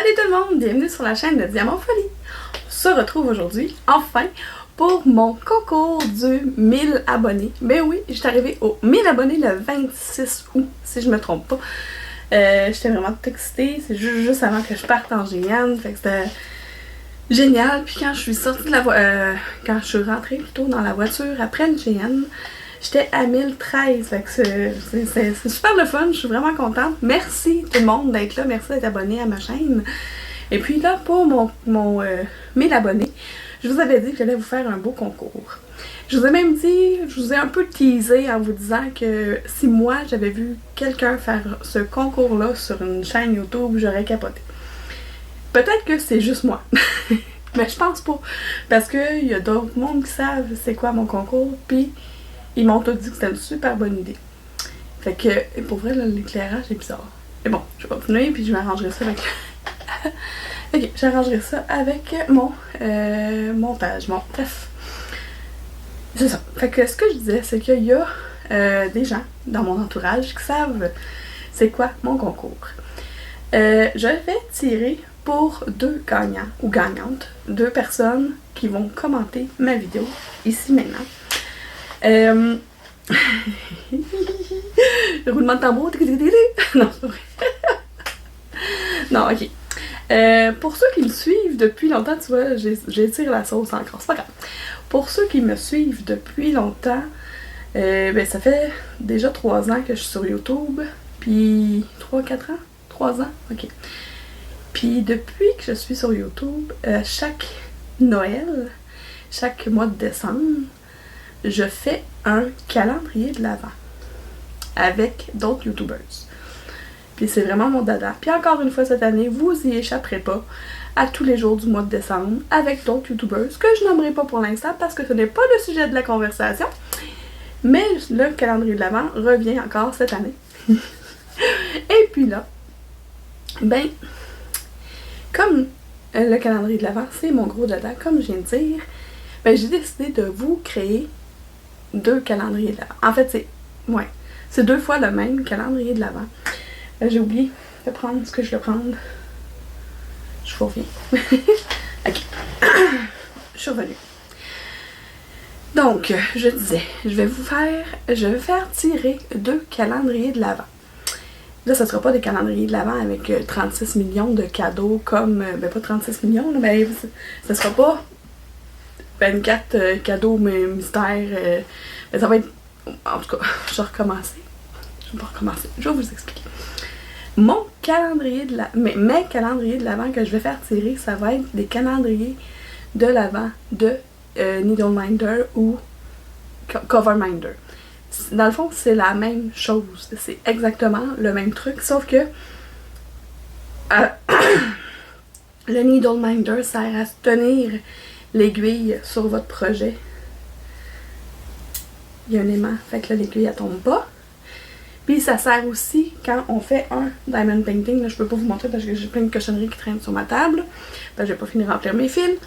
Salut tout le monde, bienvenue sur la chaîne de Diamant Folie. On se retrouve aujourd'hui, enfin, pour mon concours du 1000 abonnés. Ben oui, j'étais arrivée aux 1000 abonnés le 26 août, si je me trompe pas. J'étais vraiment toute excitée, c'est juste avant que je parte en Géniane, fait que c'était génial. Puis quand je suis sortie de la quand je suis rentrée plutôt dans la voiture après le Géniane, j'étais à 1013, fait que c'est super le fun, je suis vraiment contente. Merci tout le monde d'être là, merci d'être abonné à ma chaîne. Et puis là, pour mon 1000 abonnés, je vous avais dit que j'allais vous faire un beau concours. Je vous ai même dit, je vous ai un peu teasé en vous disant que si moi j'avais vu quelqu'un faire ce concours-là sur une chaîne YouTube, j'aurais capoté. Peut-être que c'est juste moi, mais je pense pas, parce qu'il y a d'autres mondes qui savent c'est quoi mon concours, puis ils m'ont tous dit que c'était une super bonne idée. Fait que, pour vrai, l'éclairage est bizarre. Mais bon, je vais continuer, puis je m'arrangerai ça avec... ok, j'arrangerai ça avec mon montage. Bon, bref. C'est ça. Fait que ce que je disais, c'est qu'il y a des gens dans mon entourage qui savent c'est quoi mon concours. Je vais tirer pour 2 gagnants ou gagnantes, 2 personnes qui vont commenter ma vidéo ici maintenant. Le roulement de tambour. Non, c'est pas vrai. Non, ok. Pour ceux qui me suivent depuis longtemps, tu vois, j'étire la sauce encore, c'est pas grave. Pour ceux qui me suivent depuis longtemps, ben ça fait déjà 3 ans que je suis sur YouTube. Puis 3-4 ans? 3 ans? Ok. Puis depuis que je suis sur YouTube, chaque Noël, chaque mois de décembre, je fais un calendrier de l'Avent avec d'autres YouTubers. Puis c'est vraiment mon dada. Puis encore une fois cette année, vous y échapperez pas à tous les jours du mois de décembre avec d'autres YouTubers que je nommerai pas pour l'instant parce que ce n'est pas le sujet de la conversation. Mais le calendrier de l'Avent revient encore cette année. Et puis là, ben, comme le calendrier de l'Avent, c'est mon gros dada, comme je viens de dire, ben j'ai décidé de vous créer 2 calendriers de l'Avent. En fait, c'est 2 fois le même calendrier de l'Avent. J'ai oublié de prendre ce que je vais prendre. Je vous reviens. Ok. Je suis revenue. Donc, je disais, je vais faire tirer 2 calendriers de l'Avent. Là, ce ne sera pas des calendriers de l'Avent avec 36 millions de cadeaux comme... ben, pas 36 millions, là, mais ce sera pas 24 cadeaux mais mystères. Mais ça va être... En tout cas, je vais recommencer. Je vais vous expliquer. Mon calendrier de l'Avent... Mes calendriers de l'Avent que je vais faire tirer, ça va être des calendriers de l'Avent de Needleminder ou Coverminder. Dans le fond, c'est la même chose. C'est exactement le même truc, sauf que le Needleminder sert à tenir l'aiguille sur votre projet. Il y a un aimant, fait que là, l'aiguille, elle tombe pas. Puis ça sert aussi quand on fait un diamond painting. Là, je peux pas vous montrer parce que j'ai plein de cochonneries qui traînent sur ma table. Ben, je vais pas finir de remplir mes fils.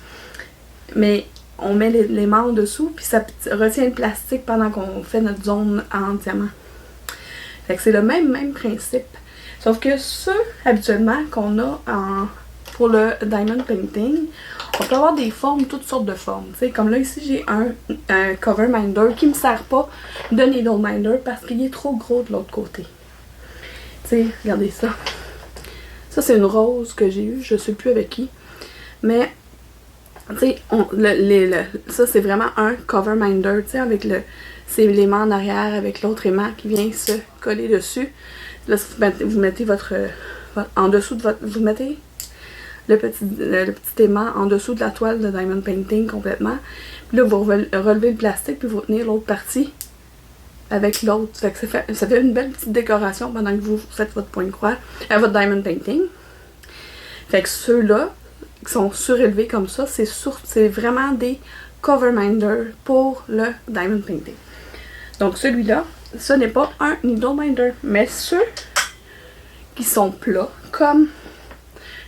Mais on met l'aimant en dessous, puis ça retient le plastique pendant qu'on fait notre zone en diamant. Fait que c'est le même principe. Sauf que ceux, habituellement, qu'on a pour le diamond painting, on peut avoir des formes, toutes sortes de formes. T'sais, comme là, ici, j'ai un cover minder qui me sert pas de needle minder parce qu'il est trop gros de l'autre côté. T'sais, regardez ça. Ça, c'est une rose que j'ai eue, je sais plus avec qui. Mais, tu sais, ça, c'est vraiment un cover minder, tu sais, avec c'est l'aimant en arrière avec l'autre aimant qui vient se coller dessus. Là, vous mettez en dessous de votre... Vous mettez le petit aimant en dessous de la toile de diamond painting complètement. Puis là, vous relevez le plastique puis vous tenez l'autre partie avec l'autre. Fait que ça fait une belle petite décoration pendant que vous faites votre point de croix, votre diamond painting. Fait que ceux-là qui sont surélevés comme ça, c'est vraiment des cover minders pour le diamond painting. Donc celui-là, ce n'est pas un needle minder, mais ceux qui sont plats, comme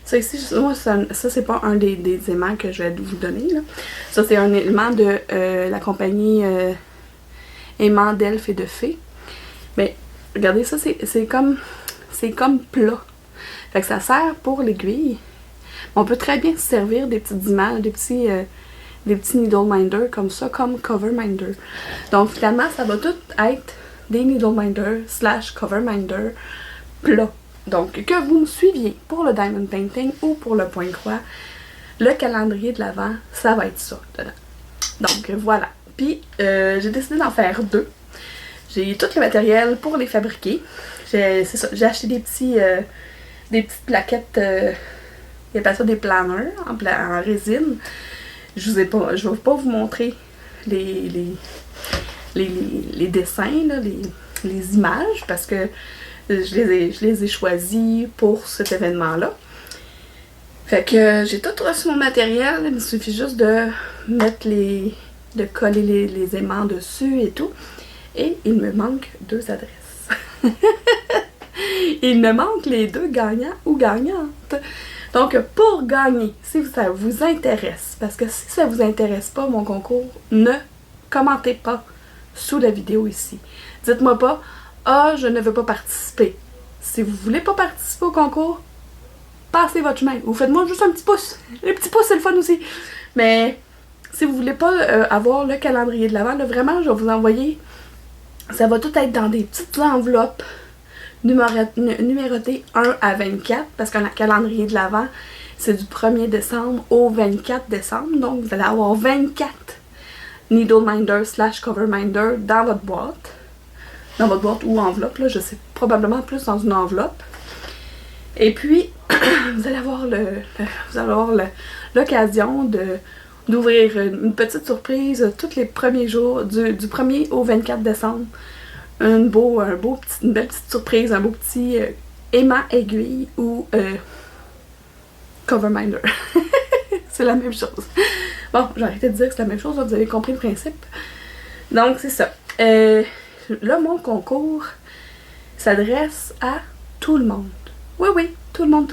ça ici, moi, ça c'est pas un des aimants que je vais vous donner, là. Ça, c'est un aimant de la compagnie Aimant d'Elfe et de Fée. Mais, regardez, ça, c'est comme plat. Fait que ça sert pour l'aiguille. On peut très bien se servir des petites images, des petits needle minders comme ça, comme cover minder. Donc finalement, ça va tout être des needle minders / cover minder plats. Donc que vous me suiviez pour le diamond painting ou pour le point croix, le calendrier de l'Avent, ça va être ça dedans. Donc voilà. Puis j'ai décidé d'en faire 2. J'ai tout le matériel pour les fabriquer. J'ai acheté des petites plaquettes, ils appellent ça des planners en résine. Je vais pas vous montrer les dessins, là, les images, parce que je les ai choisis pour cet événement-là. Fait que j'ai tout reçu mon matériel, il me suffit juste de mettre de coller les aimants dessus et tout. Et il me manque 2 adresses. Il me manque les 2 gagnants ou gagnantes. Donc, pour gagner, si ça vous intéresse, parce que si ça vous intéresse pas, mon concours, ne commentez pas sous la vidéo ici. Dites-moi pas, ah, je ne veux pas participer. Si vous voulez pas participer au concours, passez votre chemin. Ou faites-moi juste un petit pouce. Les petits pouces, c'est le fun aussi. Mais si vous voulez pas avoir le calendrier de l'Avent, vraiment, je vais vous envoyer. Ça va tout être dans des petites enveloppes numérotées 1 à 24, parce qu'un calendrier de l'Avent, c'est du 1er décembre au 24 décembre. Donc, vous allez avoir 24 needle minder / cover minder dans votre boîte. Dans votre boîte ou enveloppe, là, je sais, probablement plus dans une enveloppe. Et puis, vous allez avoir l'occasion d'ouvrir une petite surprise tous les premiers jours, du 1er au 24 décembre. Une belle petite surprise, un beau petit aimant aiguille ou cover minder. C'est la même chose. Bon, j'ai arrêté de dire que c'est la même chose, là, vous avez compris le principe. Donc, c'est ça. Là, mon concours s'adresse à tout le monde. Oui, tout le monde,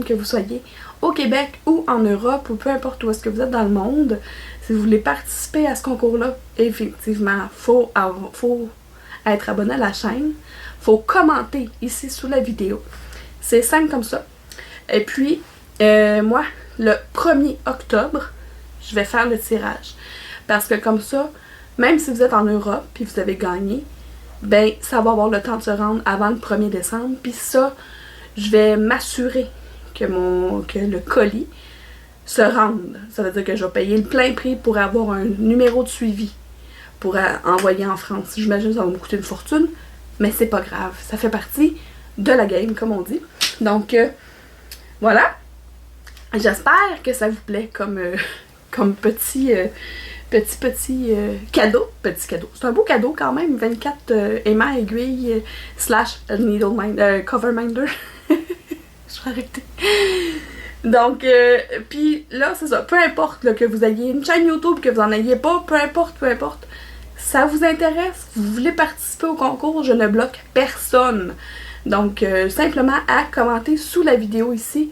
que vous soyez au Québec ou en Europe ou peu importe où est-ce que vous êtes dans le monde. Si vous voulez participer à ce concours-là, effectivement, faut être abonné à la chaîne. Faut commenter ici sous la vidéo. C'est simple comme ça. Et puis, moi, le 1er octobre, je vais faire le tirage. Parce que comme ça, même si vous êtes en Europe puis vous avez gagné, ben ça va avoir le temps de se rendre avant le 1er décembre. Puis ça, je vais m'assurer que le colis se rende. Ça veut dire que je vais payer le plein prix pour avoir un numéro de suivi pour envoyer en France. J'imagine que ça va me coûter une fortune, mais c'est pas grave. Ça fait partie de la game, comme on dit. Donc, voilà. J'espère que ça vous plaît comme petit cadeau. Petit cadeau. C'est un beau cadeau quand même. 24 aimants aiguilles / needle minder, cover minder. Je vais arrêter. Donc, puis là, c'est ça. Peu importe là, que vous ayez une chaîne YouTube, que vous en ayez pas, peu importe. Ça vous intéresse, vous voulez participer au concours, je ne bloque personne. Donc, simplement à commenter sous la vidéo ici.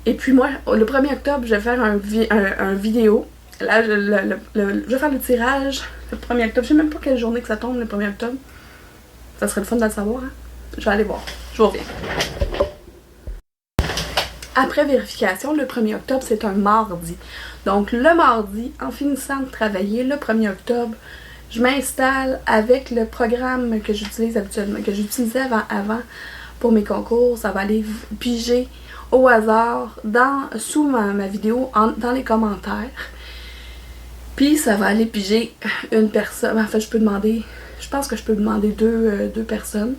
Et puis moi, le 1er octobre, je vais faire un vidéo. Là, je vais faire le tirage le 1er octobre. Je sais même pas quelle journée que ça tombe le 1er octobre. Ça serait le fun de le savoir, hein? Je vais aller voir. Je vous reviens. Après vérification, le 1er octobre, c'est un mardi. Donc, le mardi, en finissant de travailler, le 1er octobre, je m'installe avec le programme que j'utilise habituellement, que j'utilisais avant pour mes concours. Ça va aller piger au hasard sous ma vidéo, dans les commentaires. Puis, ça va aller piger une personne. En fait, je pense que je peux demander deux personnes.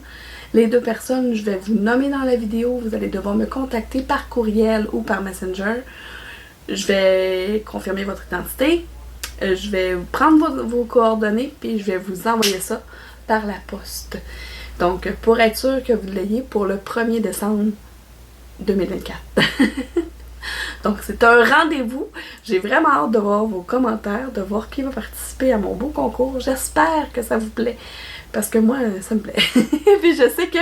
Les 2 personnes, je vais vous nommer dans la vidéo. Vous allez devoir me contacter par courriel ou par Messenger. Je vais confirmer votre identité. Je vais prendre vos coordonnées puis je vais vous envoyer ça par la poste. Donc, pour être sûr que vous l'ayez pour le 1er décembre 2024. Donc, c'est un rendez-vous. J'ai vraiment hâte de voir vos commentaires, de voir qui va participer à mon beau concours. J'espère que ça vous plaît. Parce que moi, ça me plaît. Puis je sais que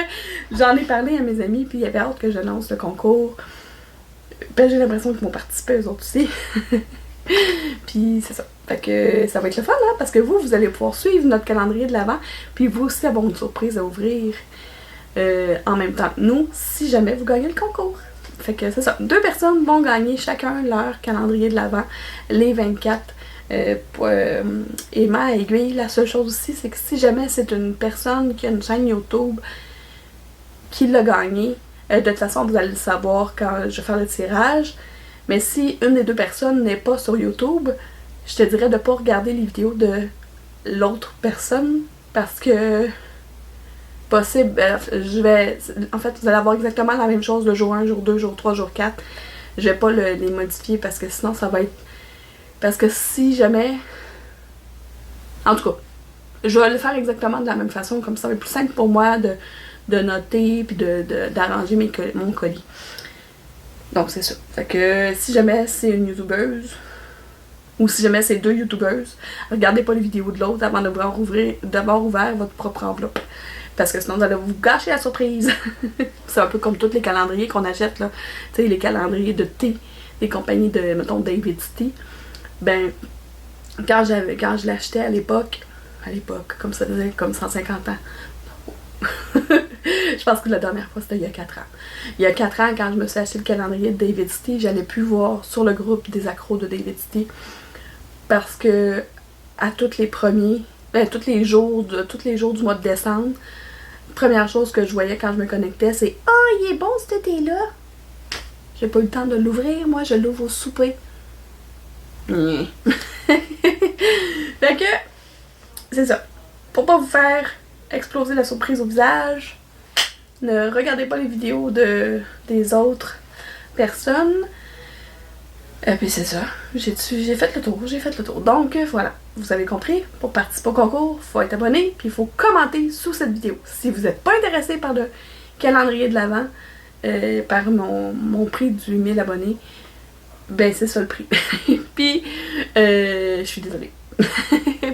j'en ai parlé à mes amis, puis ils avaient hâte que je lance le concours. Ben, j'ai l'impression qu'ils vont participer eux autres aussi. Puis c'est ça. Fait que ça va être le fun, hein, parce que vous allez pouvoir suivre notre calendrier de l'Avent, puis vous aussi avoir une surprise à ouvrir en même temps que nous, si jamais vous gagnez le concours. Fait que c'est ça. 2 personnes vont gagner chacun leur calendrier de l'Avent, les 24. Et ma aiguille, la seule chose aussi, c'est que si jamais c'est une personne qui a une chaîne YouTube qui l'a gagné, de toute façon, vous allez le savoir quand je vais faire le tirage. Mais si une des 2 personnes n'est pas sur YouTube, je te dirais de ne pas regarder les vidéos de l'autre personne parce que possible, en fait, vous allez avoir exactement la même chose le jour 1, jour 2, jour 3, jour 4. Je vais pas les modifier parce que sinon ça va être... Parce que si jamais... En tout cas, je vais le faire exactement de la même façon, comme ça va être plus simple pour moi de noter puis d'arranger mon colis. Donc c'est ça. Fait que si jamais c'est une youtubeuse, ou si jamais c'est 2 youtubeuses, regardez pas les vidéos de l'autre avant d'avoir ouvert votre propre enveloppe. Parce que sinon vous allez vous gâcher la surprise. C'est un peu comme tous les calendriers qu'on achète là. Tu sais, les calendriers de thé, des compagnies de, mettons, David's Tea. Ben, quand je l'achetais à l'époque, comme ça faisait comme 150 ans. Je pense que la dernière fois c'était il y a 4 ans. Il y a 4 ans, quand je me suis acheté le calendrier de David's Tea, j'allais plus voir sur le groupe des accros de David's Tea. Parce que à tous les jours du mois de décembre, première chose que je voyais quand je me connectais, c'est « Ah, il est bon ce thé-là! » J'ai pas eu le temps de l'ouvrir, moi, je l'ouvre au souper. Fait que, c'est ça. Pour pas vous faire exploser la surprise au visage, ne regardez pas les vidéos des autres personnes. Puis c'est ça. J'ai fait le tour. Donc, voilà. Vous avez compris, pour participer au concours, il faut être abonné, puis il faut commenter sous cette vidéo. Si vous n'êtes pas intéressé par le calendrier de l'Avent, par mon prix du 1000 abonnés, ben c'est ça le prix. Puis, je suis désolée.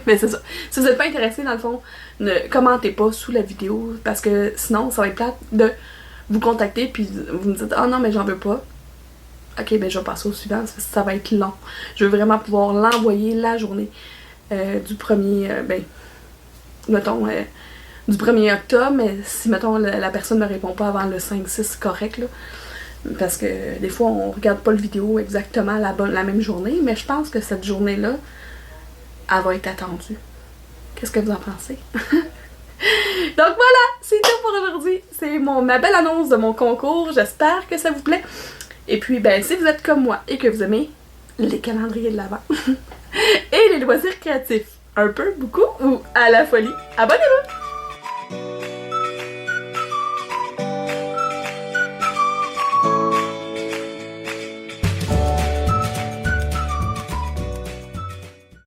Mais c'est ça. Si vous n'êtes pas intéressé, dans le fond, ne commentez pas sous la vidéo, parce que sinon, ça va être plate de vous contacter, puis vous me dites « Ah non, mais j'en veux pas. » Ok, ben je vais passer au suivant, ça va être long. Je veux vraiment pouvoir l'envoyer la journée du 1er, mettons, du 1er octobre, mais si, mettons, la personne ne me répond pas avant le 5-6, correct, là. Parce que des fois, on regarde pas le vidéo exactement la même journée, mais je pense que cette journée-là, elle va être attendue. Qu'est-ce que vous en pensez? Donc voilà, c'est tout pour aujourd'hui. C'est ma belle annonce de mon concours. J'espère que ça vous plaît. Et puis, ben, si vous êtes comme moi et que vous aimez les calendriers de l'Avent et les loisirs créatifs, un peu, beaucoup ou à la folie, abonnez-vous!